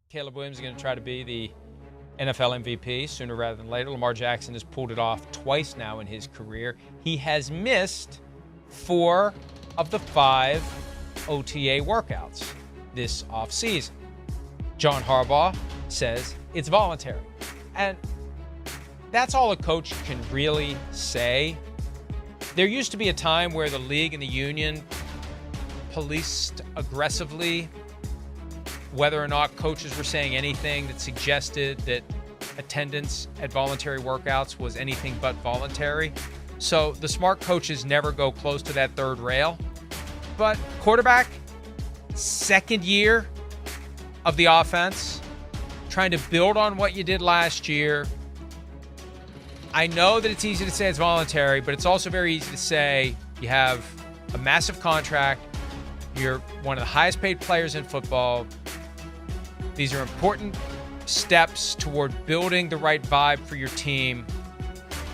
Caleb Williams is going to try to be the NFL MVP sooner rather than later. Lamar Jackson has pulled it off twice now in his career. He has missed 4 of the 5 OTA workouts this offseason. John Harbaugh says it's voluntary. And that's all a coach can really say. There used to be a time where the league and the union policed aggressively whether or not coaches were saying anything that suggested that attendance at voluntary workouts was anything but voluntary. So the smart coaches never go close to that third rail. But quarterback, second year of the offense, trying to build on what you did last year. I know that it's easy to say it's voluntary, but it's also very easy to say you have a massive contract. You're one of the highest paid players in football. These are important steps toward building the right vibe for your team.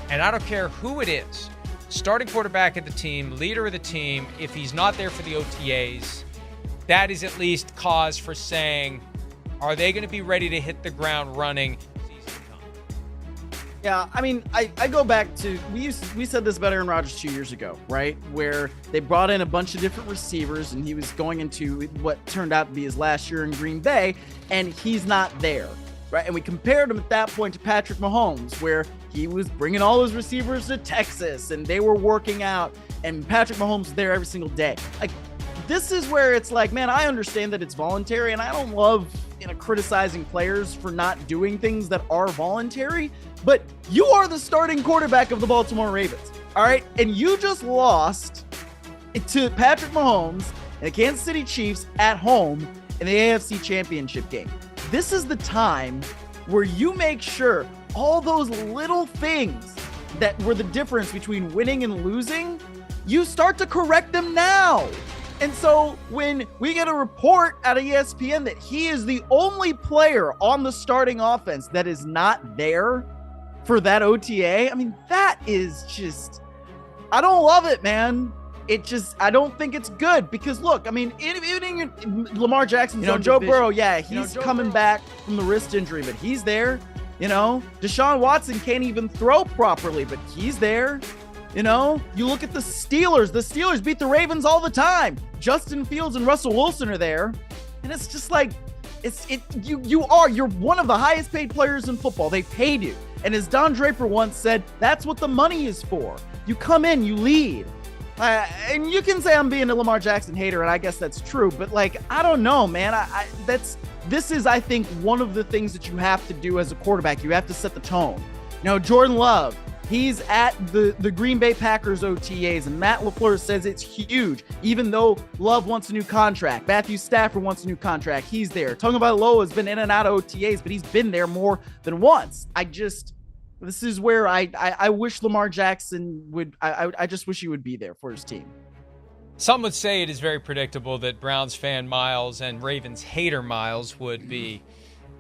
And I don't care who it is, starting quarterback of the team, leader of the team, if he's not there for the OTAs, that is at least cause for saying, are they going to be ready to hit the ground running? Yeah, I mean, I go back to, we said this about Aaron Rodgers 2 years ago, right? Where they brought in a bunch of different receivers and he was going into what turned out to be his last year in Green Bay, and he's not there, right? And we compared him at that point to Patrick Mahomes, where he was bringing all his receivers to Texas and they were working out, and Patrick Mahomes was there every single day. Like, this is where it's like, man, I understand that it's voluntary, and I don't love, criticizing players for not doing things that are voluntary, but you are the starting quarterback of the Baltimore Ravens, all right? And you just lost to Patrick Mahomes and the Kansas City Chiefs at home in the AFC Championship game. This is the time where you make sure all those little things that were the difference between winning and losing, you start to correct them now. And so when we get a report out of ESPN that he is the only player on the starting offense that is not there for that OTA, I mean, that is just, I don't love it, man. I don't think it's good because look, I mean, even Lamar Jackson's on Joe Burrow, yeah, he's coming back from the wrist injury, but he's there. Deshaun Watson can't even throw properly, but he's there. You look at the Steelers. The Steelers beat the Ravens all the time. Justin Fields and Russell Wilson are there. And it's just like, you're one of the highest paid players in football. They paid you. And as Don Draper once said, that's what the money is for. You come in, you lead. And you can say I'm being a Lamar Jackson hater, and I guess that's true. But like, I don't know, man. This is, I think, one of the things that you have to do as a quarterback. You have to set the tone. Jordan Love, he's at the Green Bay Packers OTAs, and Matt LaFleur says it's huge, even though Love wants a new contract. Matthew Stafford wants a new contract. He's there. Tagovailoa has been in and out of OTAs, but he's been there more than once. This is where I wish Lamar Jackson would, I just wish he would be there for his team. Some would say it is very predictable that Browns fan Miles and Ravens hater Miles would be.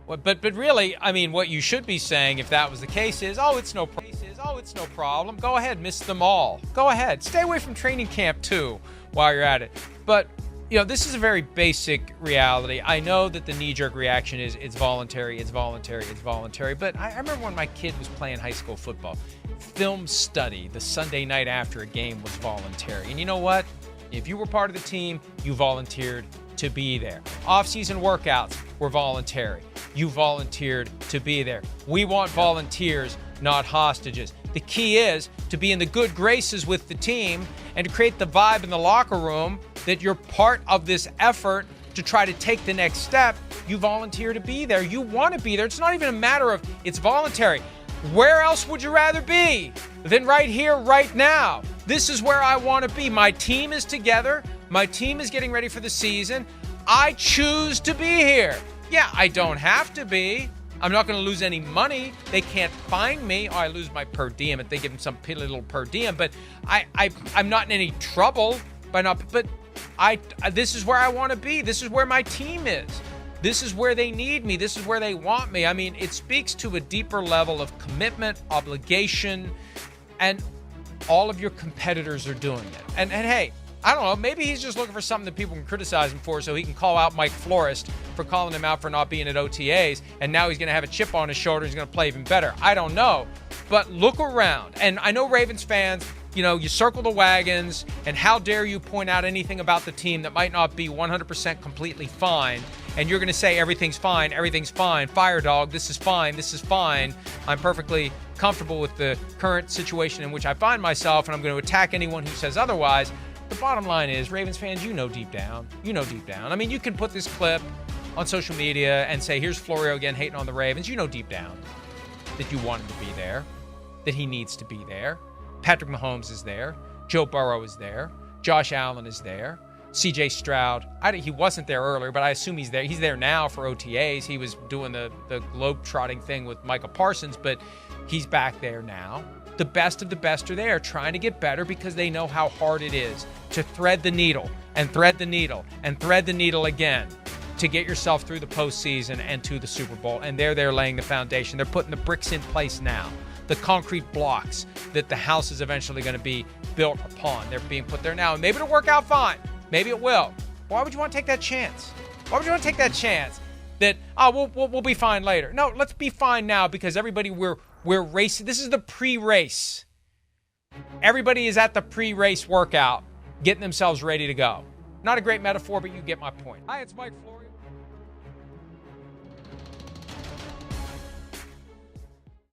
But really, I mean, what you should be saying if that was the case is, it's no problem. Go ahead, miss them all. Go ahead. Stay away from training camp, too, while you're at it. But, this is a very basic reality. I know that the knee-jerk reaction is it's voluntary. But I remember when my kid was playing high school football, film study the Sunday night after a game was voluntary. And you know what? If you were part of the team, you volunteered to be there. Off-season workouts were voluntary. You volunteered to be there. We want volunteers, not hostages. The key is to be in the good graces with the team and to create the vibe in the locker room that you're part of this effort to try to take the next step. You volunteer to be there. You want to be there. It's not even a matter of it's voluntary. Where else would you rather be than right here, right now? This is where I want to be. My team is together. My team is getting ready for the season. I choose to be here. Yeah, I don't have to be. I'm not going to lose any money. They can't find me. I lose my per diem if they give them some piddly little per diem. But I'm not in any trouble by not. But this is where I want to be. This is where my team is. This is where they need me. This is where they want me. I mean, it speaks to a deeper level of commitment, obligation, and all of your competitors are doing it. And hey, I don't know. Maybe he's just looking for something that people can criticize him for so he can call out Mike Florist for calling him out for not being at OTAs, and now he's going to have a chip on his shoulder. He's going to play even better. I don't know. But look around. And I know Ravens fans, you circle the wagons, and how dare you point out anything about the team that might not be 100% completely fine, and you're going to say everything's fine, fire dog, this is fine, I'm perfectly comfortable with the current situation in which I find myself, and I'm going to attack anyone who says otherwise. The bottom line is, Ravens fans, deep down. I mean, you can put this clip on social media and say, here's Florio again hating on the Ravens. Deep down that you want him to be there, that he needs to be there. Patrick Mahomes is there. Joe Burrow is there. Josh Allen is there. C.J. Stroud, he wasn't there earlier, but I assume he's there. He's there now for OTAs. He was doing the globe-trotting thing with Micah Parsons, but he's back there now. The best of the best are there, trying to get better because they know how hard it is to thread the needle and thread the needle and thread the needle again to get yourself through the postseason and to the Super Bowl. And they're laying the foundation. They're putting the bricks in place now. The concrete blocks that the house is eventually going to be built upon. They're being put there now. And maybe it'll work out fine. Maybe it will. Why would you want to take that chance? Why would you want to take that chance that, we'll be fine later? No, let's be fine now because everybody, we're racing. This is the pre-race. Everybody is at the pre-race workout, getting themselves ready to go. Not a great metaphor, but you get my point. Hi, it's Mike Florio.